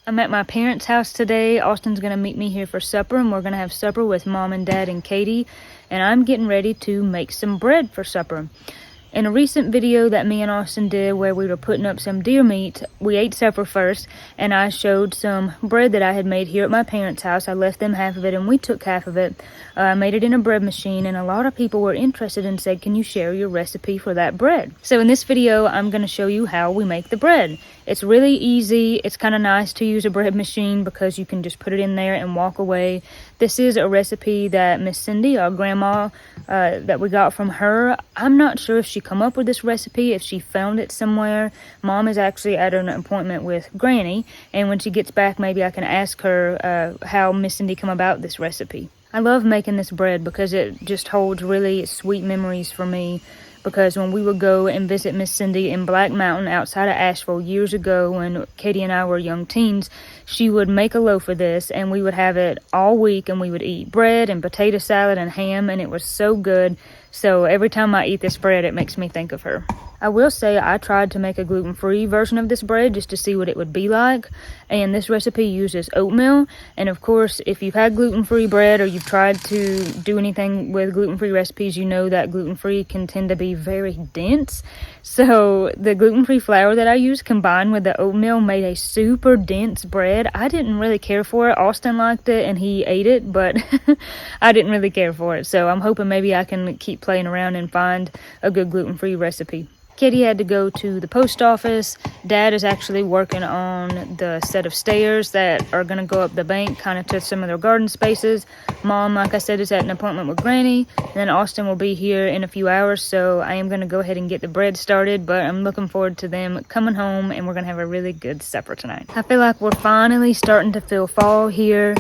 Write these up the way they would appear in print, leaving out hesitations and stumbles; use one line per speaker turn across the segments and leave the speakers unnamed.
I'm at my parents' house today. Austin's gonna meet me here for supper, and we're gonna have supper with Mom and Dad and Katie. And I'm getting ready to make some bread for supper. In a recent video that me and Austin did where we were putting up some deer meat, we ate supper first, and I showed some bread that I had made here at my parents' house. I left them half of it and we took half of it. I made it in a bread machine, and a lot of people were interested and said, can you share your recipe for that bread? So in this video, I'm going to show you how we make the bread. It's really easy. It's kind of nice to use a bread machine because you can just put it in there and walk away. This is a recipe that Miss Cindy, our grandma, that we got from her. I'm not sure if she come up with this recipe, if she found it somewhere. Mom is actually at an appointment with Granny, and when she gets back, maybe I can ask her how Miss Cindy come about this recipe. I love making this bread because it just holds really sweet memories for me. Because when we would go and visit Miss Cindy in Black Mountain outside of Asheville years ago when Katie and I were young teens, she would make a loaf of this and we would have it all week, and we would eat bread and potato salad and ham, and it was so good. So every time I eat this bread, it makes me think of her. I will say I tried to make a gluten-free version of this bread just to see what it would be like, and this recipe uses oatmeal. And of course, if you've had gluten-free bread or you've tried to do anything with gluten-free recipes, you know that gluten-free can tend to be very dense. So the gluten-free flour that I used combined with the oatmeal made a super dense bread. I didn't really care for it. Austin liked it and he ate it, but I didn't really care for it. So I'm hoping maybe I can keep playing around and find a good gluten-free recipe. Katie had to go to the post office. Dad is actually working on the set of stairs that are going to go up the bank, kind of to some of their garden spaces. Mom, like I said, is at an appointment with Granny. And then Austin will be here in a few hours, so I am going to go ahead and get the bread started. But I'm looking forward to them coming home, and we're going to have a really good supper tonight. I feel like we're finally starting to feel fall here.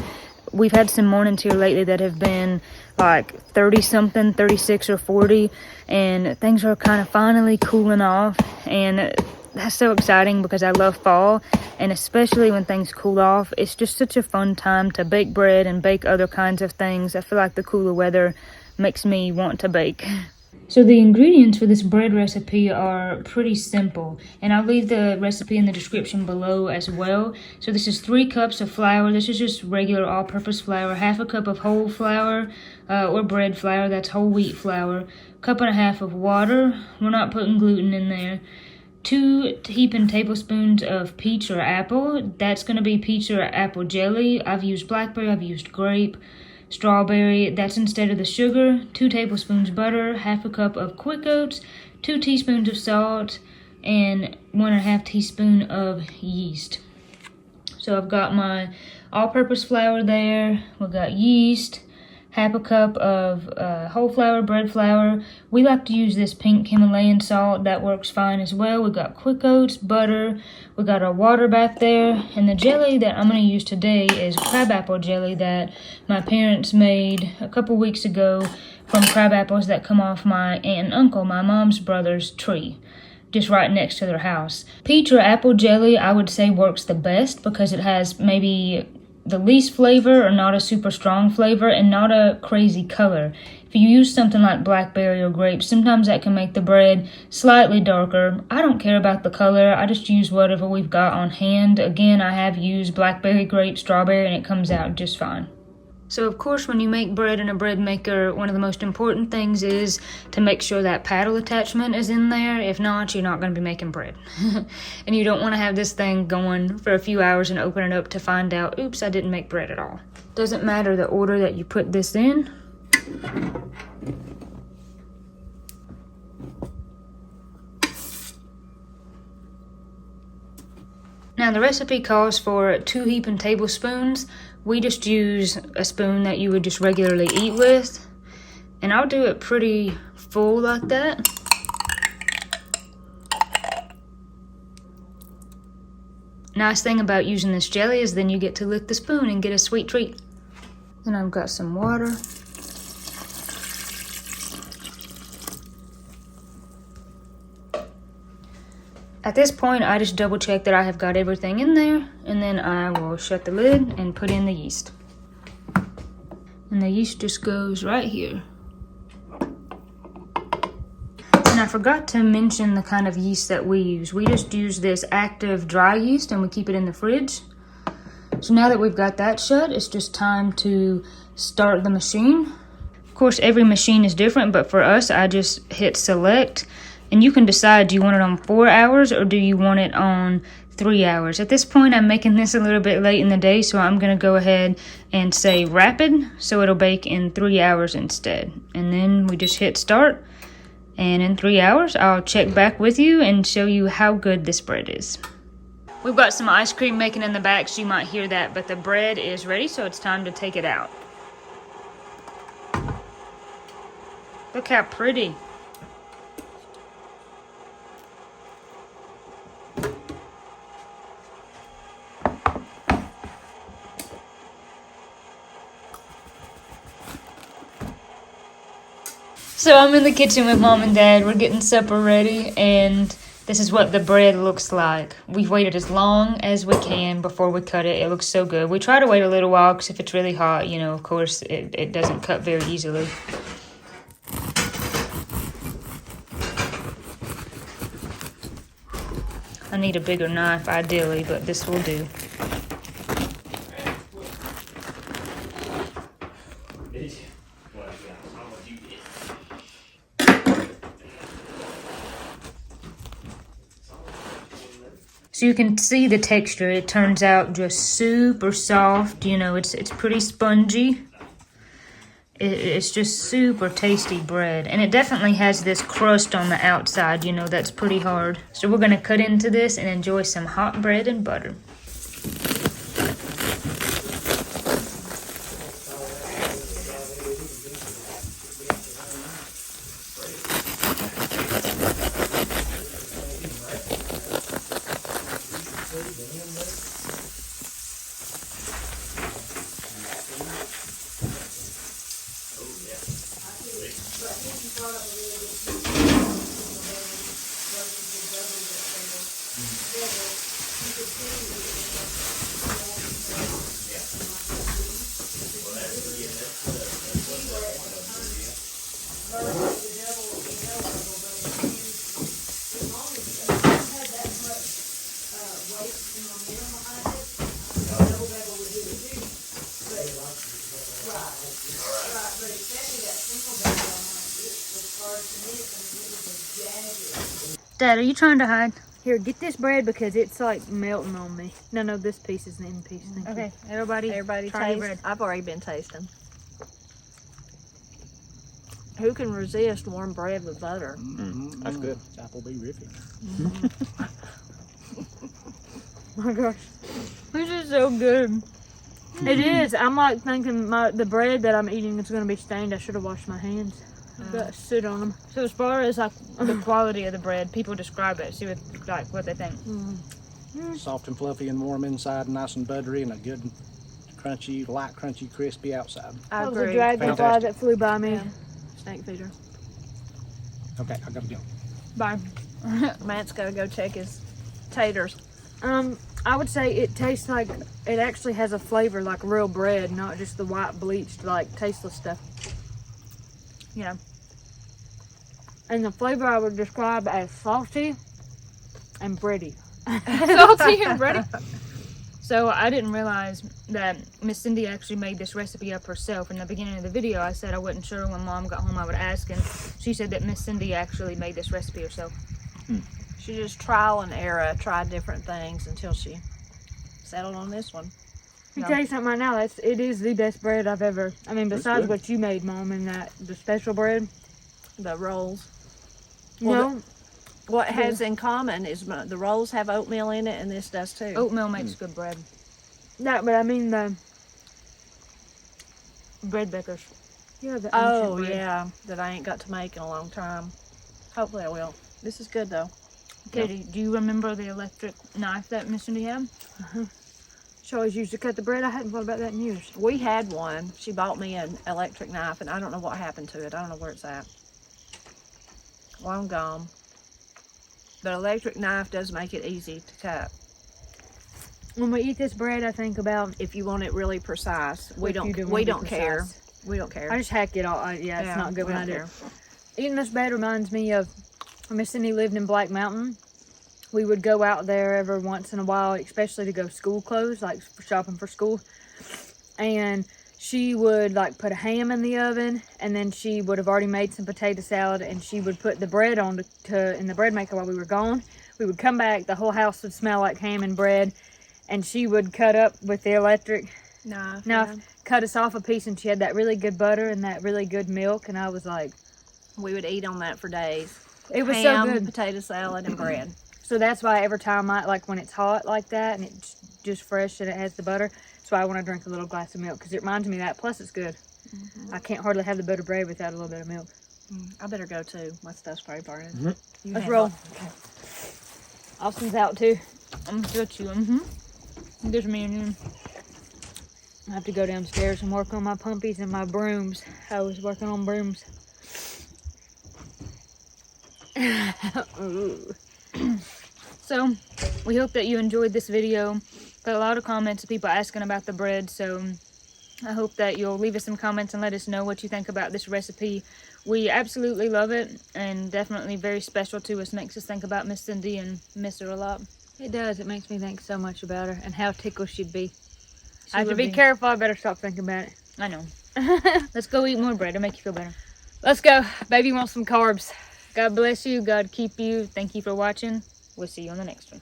We've had some mornings here lately that have been like 30-something, 36 or 40, and things are kind of finally cooling off, and that's so exciting because I love fall, and especially when things cool off, it's just such a fun time to bake bread and bake other kinds of things. I feel like the cooler weather makes me want to bake. So the ingredients for this bread recipe are pretty simple, and I'll leave the recipe in the description below as well. So this is 3 cups of flour. This is just regular all-purpose flour. 1/2 cup of whole flour or bread flour, that's whole wheat flour. 1.5 cups of water. We're not putting gluten in there. 2 heaping tablespoons of peach or apple. That's going to be peach or apple jelly. I've used blackberry, I've used grape. Strawberry, that's instead of the sugar. 2 tablespoons butter, 1/2 cup of quick oats, 2 teaspoons of salt, and 1.5 teaspoon of yeast. So I've got my all-purpose flour there. We've got yeast, 1/2 cup of whole flour, bread flour. We like to use this pink Himalayan salt. That works fine as well. We've got quick oats, butter. We got our water back there. And the jelly that I'm going to use today is crabapple jelly that my parents made a couple weeks ago from crab apples that come off my aunt and uncle, my mom's brother's tree, just right next to their house. Peach or apple jelly, I would say, works the best because it has maybe the least flavor or not a super strong flavor and not a crazy color. If you use something like blackberry or grape, sometimes that can make the bread slightly darker. I don't care about the color. I just use whatever we've got on hand. Again, I have used blackberry, grape, strawberry, and it comes out just fine. So of course, when you make bread in a bread maker, one of the most important things is to make sure that paddle attachment is in there. If not, you're not going to be making bread. And you don't want to have this thing going for a few hours and open it up to find out, oops, I didn't make bread at all. Doesn't matter the order that you put this in. Now the recipe calls for 2 heaping tablespoons. We just use a spoon that you would just regularly eat with. And I'll do it pretty full like that. Nice thing about using this jelly is then you get to lick the spoon and get a sweet treat. Then I've got some water. At this point, I just double check that I have got everything in there, and then I will shut the lid and put in the yeast. And the yeast just goes right here. And I forgot to mention the kind of yeast that we use. We just use this active dry yeast and we keep it in the fridge. So now that we've got that shut, it's just time to start the machine. Of course, every machine is different, but for us, I just hit select, and you can decide, do you want it on 4 hours or do you want it on 3 hours? At this point, I'm making this a little bit late in the day, so I'm gonna go ahead and say rapid, so it'll bake in 3 hours instead. And then we just hit start, and in 3 hours, I'll check back with you and show you how good this bread is. We've got some ice cream making in the back, so you might hear that, but the bread is ready, so it's time to take it out. Look how pretty. So I'm in the kitchen with Mom and Dad. We're getting supper ready, and this is what the bread looks like. We've waited as long as we can before we cut it. It looks so good. We try to wait a little while because if it's really hot, you know, of course, it doesn't cut very easily. I need a bigger knife, ideally, but this will do. So you can see the texture. It turns out just super soft. You know, it's pretty spongy. It's just super tasty bread. And it definitely has this crust on the outside. You know, that's pretty hard. So we're going to cut into this and enjoy some hot bread and butter. Dad, are you trying to hide?
Here, get this bread because it's like melting on me. No, this piece is the end piece. Thank
Okay,
you.
everybody try
taste.
bread.
I've already been tasting. Who can resist warm bread with butter?
Mm-hmm. That's good. It's Applebee-rific.
My gosh, this is so good. It is. I'm like thinking the bread that I'm eating is going to be stained. I should have washed my hands. I've got to sit on them.
So as far as like the quality of the bread, people describe it. See what they think.
Soft and fluffy and warm inside, nice and buttery, and a good crunchy, light crunchy, crispy outside.
I
Oh,
agree.
the
Dragonfly
Fantastic.
that flew by me.
Yeah.
Snake feeder.
Okay, I gotta go.
Bye.
Matt's got to go check his taters. I would say it tastes like it actually has a flavor like real bread, not just the white bleached like tasteless stuff.
Yeah.
And the flavor I would describe as salty and bready.
Salty and bready. So I didn't realize that Miss Cindy actually made this recipe up herself. In the beginning of the video, I said I wasn't sure. When Mom got home, I would ask, and she said that Miss Cindy actually made this recipe herself.
She just trial and error, tried different things until she settled on this one.
Yeah.
I'll tell you something right now, it is the best bread I've ever, I mean, besides
good.
what you made, Mom, and the special bread. The rolls.
Well,
No,
What it has in common is the rolls have oatmeal in it, and this does too.
Oatmeal makes good bread.
no, but I mean the,
Bread bakers.
yeah, the
Oh,
ancient bread.
yeah, that I ain't got to make in a long time. Hopefully I will. This is good, though.
Katie, do you remember the electric knife that Miss Cindy had?
She always used to cut the bread. I hadn't thought about that in years.
We had one. She bought me an electric knife, and I don't know what happened to it. I don't know where it's at. Long gone. But electric knife does make it easy to cut.
When we eat this bread, I think about
If you want it really precise, we
What
don't.
you do
We
want to be
don't care.
precise.
We don't care.
I just hack it all. Yeah, it's not good
we
when I
don't
do.
care.
Eating this bread reminds me of when Miss Cindy lived in Black Mountain. we would go out there every once in a while, especially to go school clothes, like shopping for school. And she would like put a ham in the oven, and then she would have already made some potato salad, and she would put the bread on in the bread maker while we were gone. We would come back, the whole house would smell like ham and bread, and she would cut up with the electric knife, cut us off a piece, and she had that really good butter and that really good milk, and I was like,
We would eat on that for days.
it was
Ham,
so good.
potato salad, and bread.
So that's why every time like when it's hot like that and it's just fresh and it has the butter, that's why I want to drink a little glass of milk, because it reminds me of that. Plus it's good. I can't hardly have the butter bread without a little bit of milk.
I better go too. My stuff's probably burning. You
Let's
handle
roll.
it. Okay.
Austin's out too.
I'm gonna get you. There's me and you.
I have to go downstairs and work on my pumpies and my brooms. I was working on brooms. Ooh.
So, we hope that you enjoyed this video. Got a lot of comments of people asking about the bread, so I hope that you'll leave us some comments and let us know what you think about this recipe. We absolutely love it, and definitely very special to us. Makes us think about Miss Cindy and miss her a lot.
It does. It makes me think so much about her and how tickled she'd be. I have to
would
be careful. I better stop thinking about it.
I know. Let's go eat more bread. It'll make you feel better.
Let's go. Baby wants some carbs.
God bless you. God keep you. Thank you for watching. We'll see you on the next one.